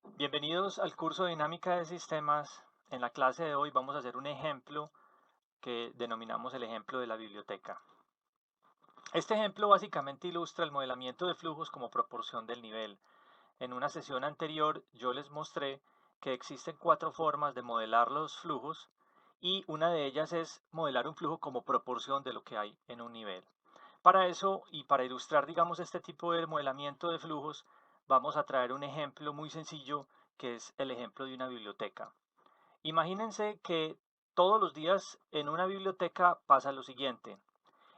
Bienvenidos al curso de Dinámica de Sistemas. En la clase de hoy vamos a hacer un ejemplo que denominamos el ejemplo de la biblioteca. Este ejemplo básicamente ilustra el modelamiento de flujos como proporción del nivel. En una sesión anterior yo les mostré que existen 4 formas de modelar los flujos y una de ellas es modelar un flujo como proporción de lo que hay en un nivel. Para eso y para ilustrar, digamos, este tipo de modelamiento de flujos, vamos a traer un ejemplo muy sencillo que es el ejemplo de una biblioteca. Imagínense que todos los días en una biblioteca pasa lo siguiente.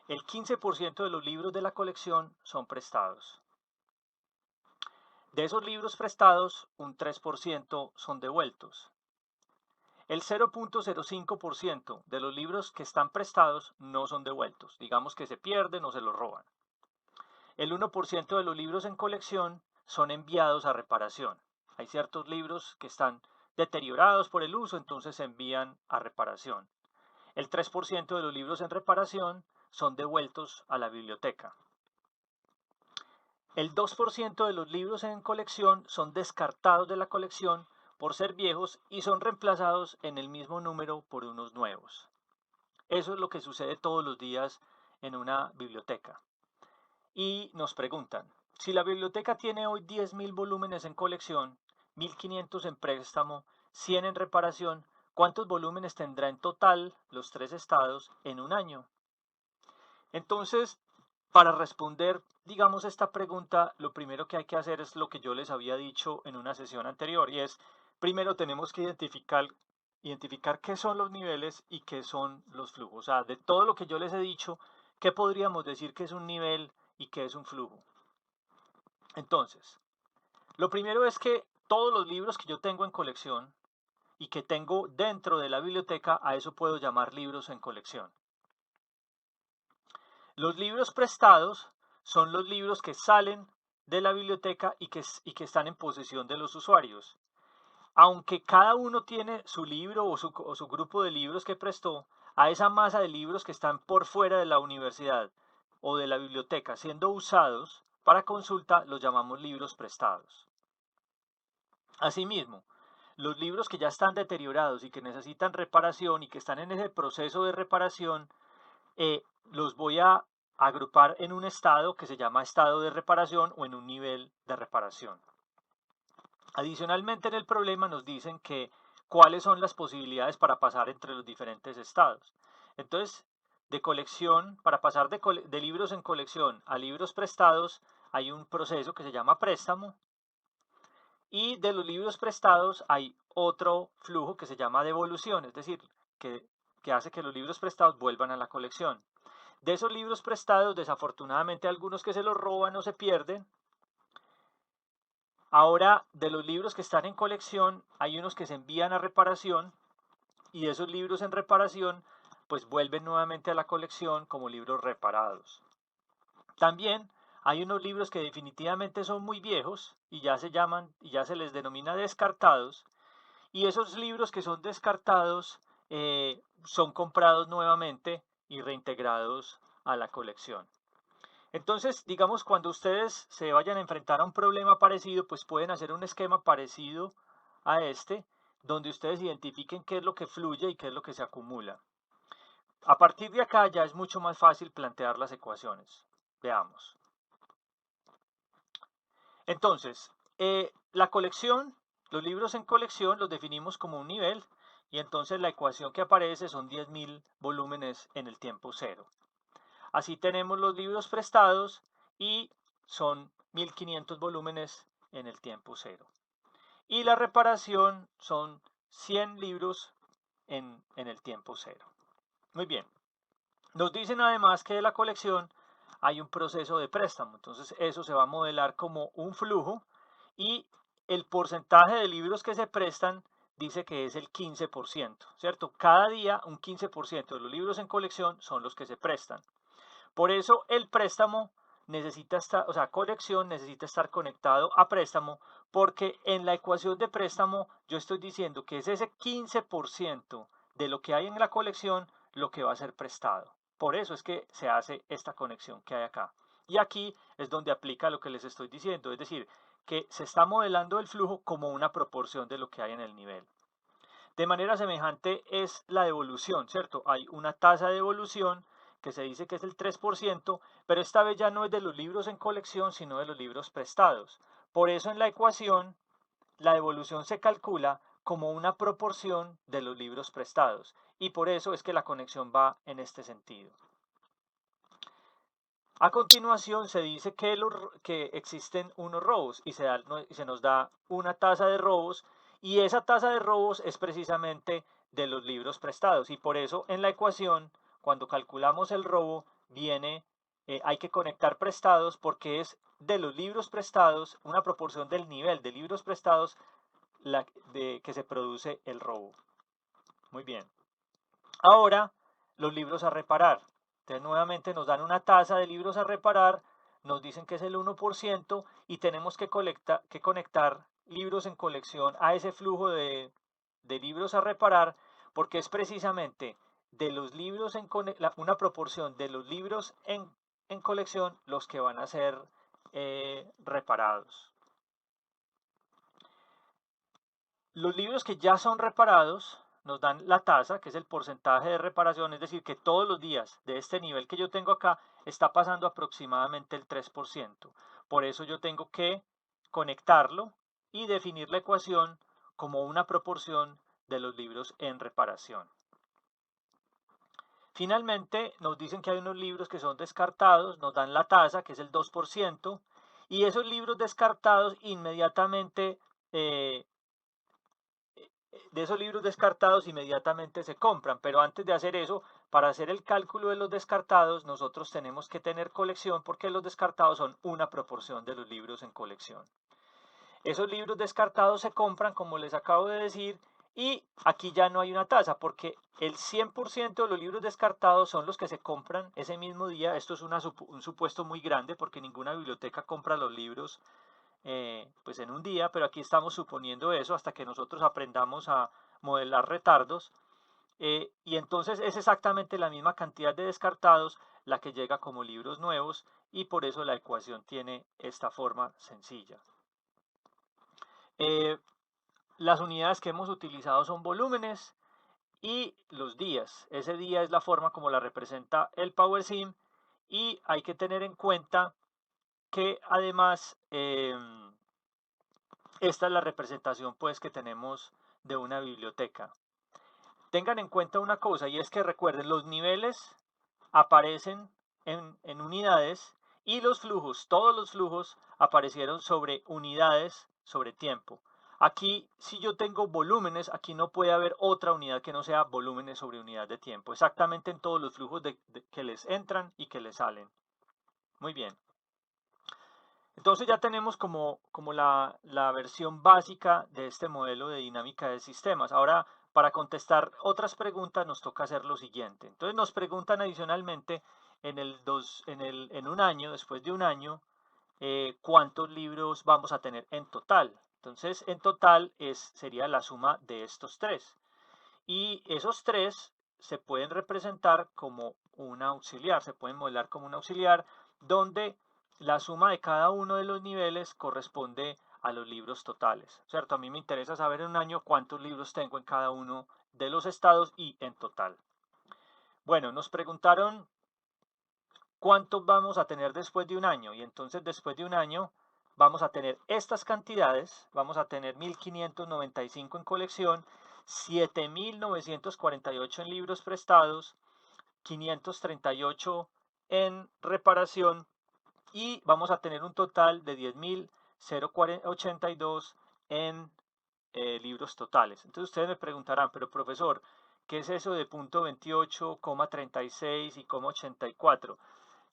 El 15% de los libros de la colección son prestados. De esos libros prestados, un 3% son devueltos. El 0.05% de los libros que están prestados no son devueltos, digamos que se pierden o se los roban. El 1% de los libros en colección son enviados a reparación. Hay ciertos libros que están deteriorados por el uso, entonces se envían a reparación. El 3% de los libros en reparación son devueltos a la biblioteca. El 2% de los libros en colección son descartados de la colección por ser viejos y son reemplazados en el mismo número por unos nuevos. Eso es lo que sucede todos los días en una biblioteca. Y nos preguntan, si la biblioteca tiene hoy 10.000 volúmenes en colección, 1.500 en préstamo, 100 en reparación, ¿cuántos volúmenes tendrá en total los 3 estados en un año? Entonces, para responder, digamos, esta pregunta, lo primero que hay que hacer es lo que yo les había dicho en una sesión anterior, y es, primero tenemos que identificar qué son los niveles y qué son los flujos. O sea, de todo lo que yo les he dicho, ¿qué podríamos decir que es un nivel y qué es un flujo? Entonces, lo primero es que todos los libros que yo tengo en colección y que tengo dentro de la biblioteca, a eso puedo llamar libros en colección. Los libros prestados son los libros que salen de la biblioteca y que están en posesión de los usuarios. Aunque cada uno tiene su libro o su grupo de libros que prestó, a esa masa de libros que están por fuera de la universidad o de la biblioteca siendo usados para consulta, los llamamos libros prestados. Asimismo, los libros que ya están deteriorados y que necesitan reparación y que están en ese proceso de reparación, los voy a agrupar en un estado que se llama estado de reparación o en un nivel de reparación. Adicionalmente en el problema nos dicen que cuáles son las posibilidades para pasar entre los diferentes estados. Entonces, de colección, para pasar de libros en colección a libros prestados, hay un proceso que se llama préstamo, y de los libros prestados hay otro flujo que se llama devolución, es decir, que hace que los libros prestados vuelvan a la colección. De esos libros prestados, desafortunadamente algunos que se los roban o se pierden. Ahora, de los libros que están en colección, hay unos que se envían a reparación y de esos libros en reparación, pues vuelven nuevamente a la colección como libros reparados. También hay unos libros que definitivamente son muy viejos y ya se les denomina descartados, y esos libros que son descartados son comprados nuevamente y reintegrados a la colección. Entonces, digamos, cuando ustedes se vayan a enfrentar a un problema parecido, pues pueden hacer un esquema parecido a este, donde ustedes identifiquen qué es lo que fluye y qué es lo que se acumula. A partir de acá ya es mucho más fácil plantear las ecuaciones. Veamos. Entonces, la colección, los libros en colección los definimos como un nivel, y entonces la ecuación que aparece son 10.000 volúmenes en el tiempo cero. Así tenemos los libros prestados y son 1.500 volúmenes en el tiempo cero. Y la reparación son 100 libros en el tiempo cero. Muy bien. Nos dicen además que de la colección hay un proceso de préstamo. Entonces eso se va a modelar como un flujo y el porcentaje de libros que se prestan dice que es el 15%, ¿cierto? Cada día un 15% de los libros en colección son los que se prestan. Por eso el préstamo necesita estar, o sea, colección necesita estar conectado a préstamo, porque en la ecuación de préstamo yo estoy diciendo que es ese 15% de lo que hay en la colección lo que va a ser prestado. Por eso es que se hace esta conexión que hay acá. Y aquí es donde aplica lo que les estoy diciendo, es decir, que se está modelando el flujo como una proporción de lo que hay en el nivel. De manera semejante es la devolución, ¿cierto? Hay una tasa de devolución que se dice que es el 3%, pero esta vez ya no es de los libros en colección, sino de los libros prestados. Por eso en la ecuación, la devolución se calcula como una proporción de los libros prestados, y por eso es que la conexión va en este sentido. A continuación se dice que existen unos robos y se nos da una tasa de robos, y esa tasa de robos es precisamente de los libros prestados, y por eso en la ecuación, cuando calculamos el robo, hay que conectar prestados porque es de los libros prestados, una proporción del nivel de libros prestados que se produce el robo. Muy bien. Ahora, los libros a reparar. Entonces, nuevamente nos dan una tasa de libros a reparar, nos dicen que es el 1% y tenemos que conectar libros en colección a ese flujo de libros a reparar, porque es precisamente de los libros una proporción de los libros en colección los que van a ser reparados. Los libros que ya son reparados nos dan la tasa, que es el porcentaje de reparación, es decir, que todos los días de este nivel que yo tengo acá está pasando aproximadamente el 3%. Por eso yo tengo que conectarlo y definir la ecuación como una proporción de los libros en reparación. Finalmente, nos dicen que hay unos libros que son descartados, nos dan la tasa, que es el 2%, y esos libros descartados inmediatamente de esos libros descartados inmediatamente se compran, pero antes de hacer eso, para hacer el cálculo de los descartados, nosotros tenemos que tener colección porque los descartados son una proporción de los libros en colección. Esos libros descartados se compran, como les acabo de decir, y aquí ya no hay una tasa porque el 100% de los libros descartados son los que se compran ese mismo día. Esto es un supuesto muy grande porque ninguna biblioteca compra los libros pues en un día, pero aquí estamos suponiendo eso hasta que nosotros aprendamos a modelar retardos, y entonces es exactamente la misma cantidad de descartados la que llega como libros nuevos, y por eso la ecuación tiene esta forma sencilla. Las unidades que hemos utilizado son volúmenes y los días. Ese día es la forma como la representa el PowerSim, y hay que tener en cuenta que además esta es la representación pues que tenemos de una biblioteca. Tengan en cuenta una cosa, y es que recuerden, los niveles aparecen en unidades, y los flujos, todos los flujos aparecieron sobre unidades, sobre tiempo. Aquí, si yo tengo volúmenes, aquí no puede haber otra unidad que no sea volúmenes sobre unidad de tiempo, exactamente en todos los flujos que les entran y que les salen. Muy bien. Entonces ya tenemos como la versión básica de este modelo de dinámica de sistemas. Ahora, para contestar otras preguntas nos toca hacer lo siguiente. Entonces nos preguntan adicionalmente en un año, después de un año, cuántos libros vamos a tener en total. Entonces en total sería la suma de estos tres. Y esos tres se pueden representar como un auxiliar, se pueden modelar como un auxiliar, donde la suma de cada uno de los niveles corresponde a los libros totales, ¿cierto? A mí me interesa saber en un año cuántos libros tengo en cada uno de los estados y en total. Bueno, nos preguntaron cuántos vamos a tener después de un año, y entonces después de un año vamos a tener estas cantidades, vamos a tener 1595 en colección, 7948 en libros prestados, 538 en reparación, y vamos a tener un total de 10.082 en libros totales. Entonces ustedes me preguntarán, pero profesor, ¿qué es eso de punto 28, 36 y 84?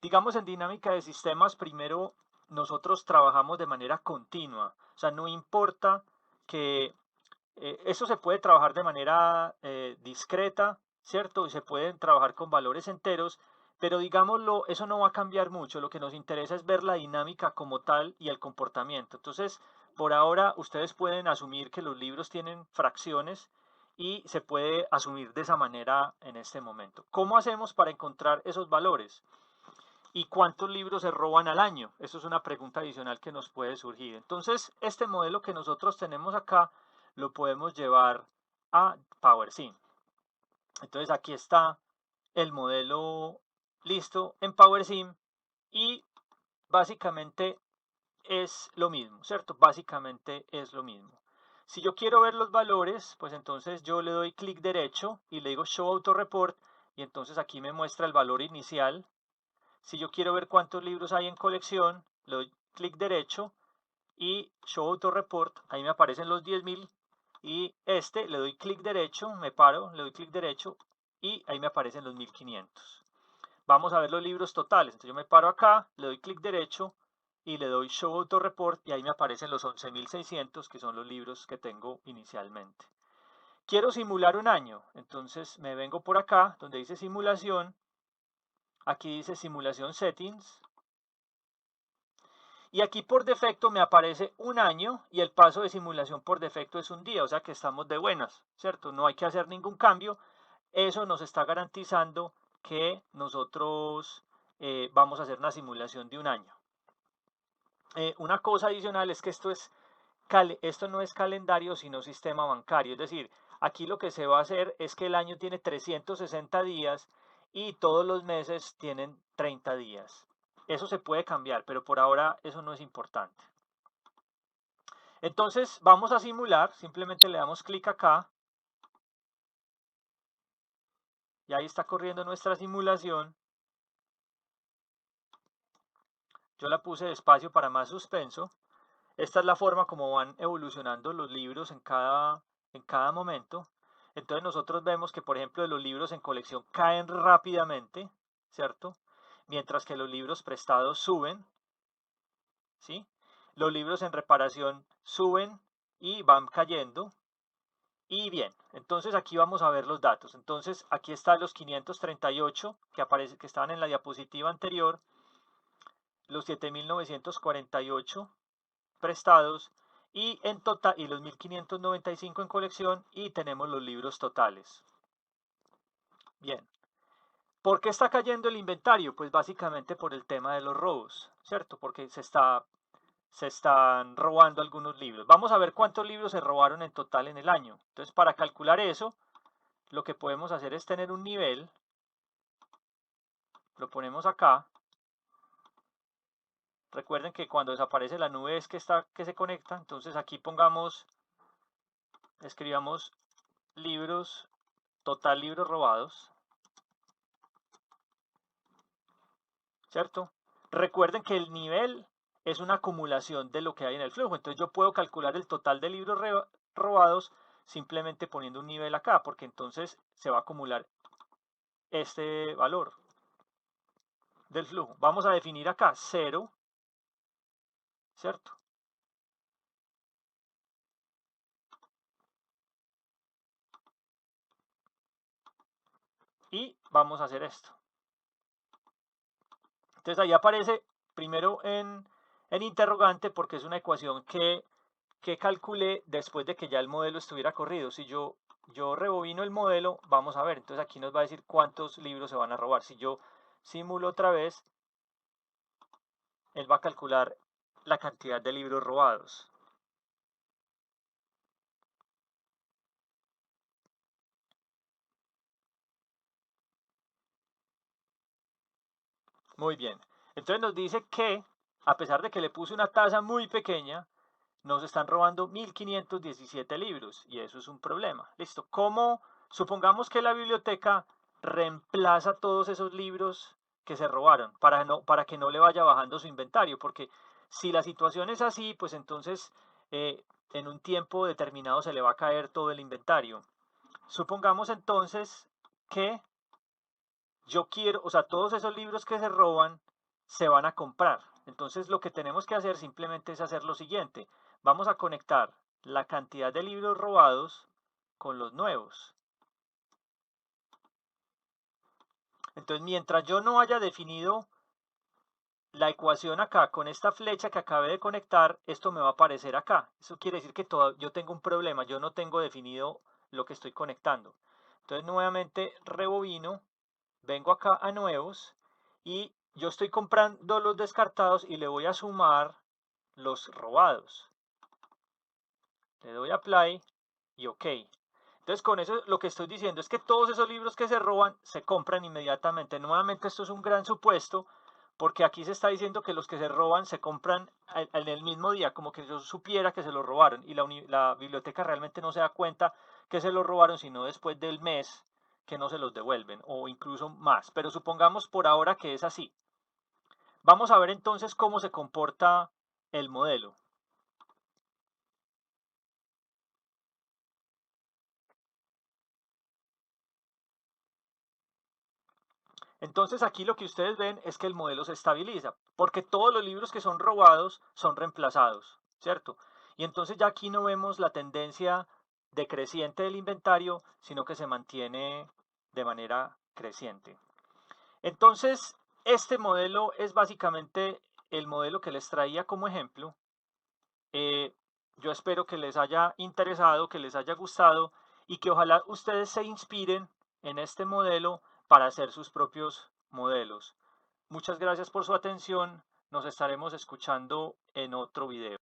Digamos, en dinámica de sistemas, primero nosotros trabajamos de manera continua. O sea, no importa que eso se puede trabajar de manera discreta, ¿cierto? Y se pueden trabajar con valores enteros, pero digámoslo, eso no va a cambiar mucho. Lo que nos interesa es ver la dinámica como tal y el comportamiento. Entonces, por ahora, ustedes pueden asumir que los libros tienen fracciones y se puede asumir de esa manera en este momento. ¿Cómo hacemos para encontrar esos valores? ¿Y cuántos libros se roban al año? Eso es una pregunta adicional que nos puede surgir. Entonces, este modelo que nosotros tenemos acá lo podemos llevar a PowerSim. Entonces, aquí está el modelo listo en PowerSim y básicamente es lo mismo, ¿cierto? Básicamente es lo mismo. Si yo quiero ver los valores, pues entonces yo le doy clic derecho y le digo Show Auto Report y entonces aquí me muestra el valor inicial. Si yo quiero ver cuántos libros hay en colección, le doy clic derecho y Show Auto Report, ahí me aparecen los 10.000 y le doy clic derecho, me paro, le doy clic derecho y ahí me aparecen los 1.500. Vamos a ver los libros totales. Entonces yo me paro acá, le doy clic derecho y le doy Show Auto Report y ahí me aparecen los 11.600 que son los libros que tengo inicialmente. Quiero simular un año, entonces me vengo por acá donde dice simulación, aquí dice simulación settings y aquí por defecto me aparece un año y el paso de simulación por defecto es un día, o sea que estamos de buenas, ¿cierto? No hay que hacer ningún cambio, eso nos está garantizando que nosotros vamos a hacer una simulación de un año. Una cosa adicional es que esto no es calendario sino sistema bancario, es decir, aquí lo que se va a hacer es que el año tiene 360 días y todos los meses tienen 30 días. Eso se puede cambiar, pero por ahora eso no es importante. Entonces vamos a simular, simplemente le damos clic acá y ahí está corriendo nuestra simulación. Yo la puse despacio para más suspenso. Esta es la forma como van evolucionando los libros en cada momento. Entonces nosotros vemos que, por ejemplo, los libros en colección caen rápidamente, ¿cierto? Mientras que los libros prestados suben, ¿sí? Los libros en reparación suben y van cayendo. Y bien, entonces aquí vamos a ver los datos. Entonces aquí están los 538 que estaban en la diapositiva anterior, los 7.948 prestados y en total y los 1.595 en colección y tenemos los libros totales. Bien. ¿Por qué está cayendo el inventario? Pues básicamente por el tema de los robos, ¿cierto? Porque se están robando algunos libros. Vamos a ver cuántos libros se robaron en total en el año. Entonces, para calcular eso, lo que podemos hacer es tener un nivel, lo ponemos acá. Recuerden que cuando desaparece la nube es que se conecta, entonces aquí escribamos libros, total libros robados, ¿cierto? Recuerden que el nivel es una acumulación de lo que hay en el flujo, entonces yo puedo calcular el total de libros robados simplemente poniendo un nivel acá, porque entonces se va a acumular este valor del flujo. Vamos a definir acá 0, ¿cierto? Y vamos a hacer esto. Entonces ahí aparece primero en interrogante porque es una ecuación que calculé después de que ya el modelo estuviera corrido. Si yo rebobino el modelo, vamos a ver. Entonces aquí nos va a decir cuántos libros se van a robar. Si yo simulo otra vez, él va a calcular la cantidad de libros robados. Muy bien. Entonces nos dice que, a pesar de que le puse una tasa muy pequeña, nos están robando 1.517 libros y eso es un problema. Listo. ¿Cómo? Supongamos que la biblioteca reemplaza todos esos libros que se robaron para que no le vaya bajando su inventario, porque si la situación es así, pues entonces en un tiempo determinado se le va a caer todo el inventario. Supongamos entonces que yo quiero, o sea, todos esos libros que se roban se van a comprar. Entonces lo que tenemos que hacer simplemente es hacer lo siguiente. Vamos a conectar la cantidad de libros robados con los nuevos. Entonces mientras yo no haya definido la ecuación acá con esta flecha que acabé de conectar, esto me va a aparecer acá. Eso quiere decir que yo tengo un problema, yo no tengo definido lo que estoy conectando. Entonces nuevamente rebobino, vengo acá a nuevos y yo estoy comprando los descartados y le voy a sumar los robados. Le doy Apply y OK. Entonces con eso lo que estoy diciendo es que todos esos libros que se roban se compran inmediatamente. Nuevamente esto es un gran supuesto porque aquí se está diciendo que los que se roban se compran en el mismo día, como que yo supiera que se los robaron y la biblioteca realmente no se da cuenta que se los robaron sino después del mes que no se los devuelven o incluso más. Pero supongamos por ahora que es así. Vamos a ver entonces cómo se comporta el modelo. Entonces aquí lo que ustedes ven es que el modelo se estabiliza, porque todos los libros que son robados son reemplazados, ¿cierto? Y entonces ya aquí no vemos la tendencia decreciente del inventario, sino que se mantiene de manera creciente. Entonces, este modelo es básicamente el modelo que les traía como ejemplo. Eh, yo espero que les haya interesado, que les haya gustado y que ojalá ustedes se inspiren en este modelo para hacer sus propios modelos. Muchas gracias por su atención. Nos estaremos escuchando en otro video.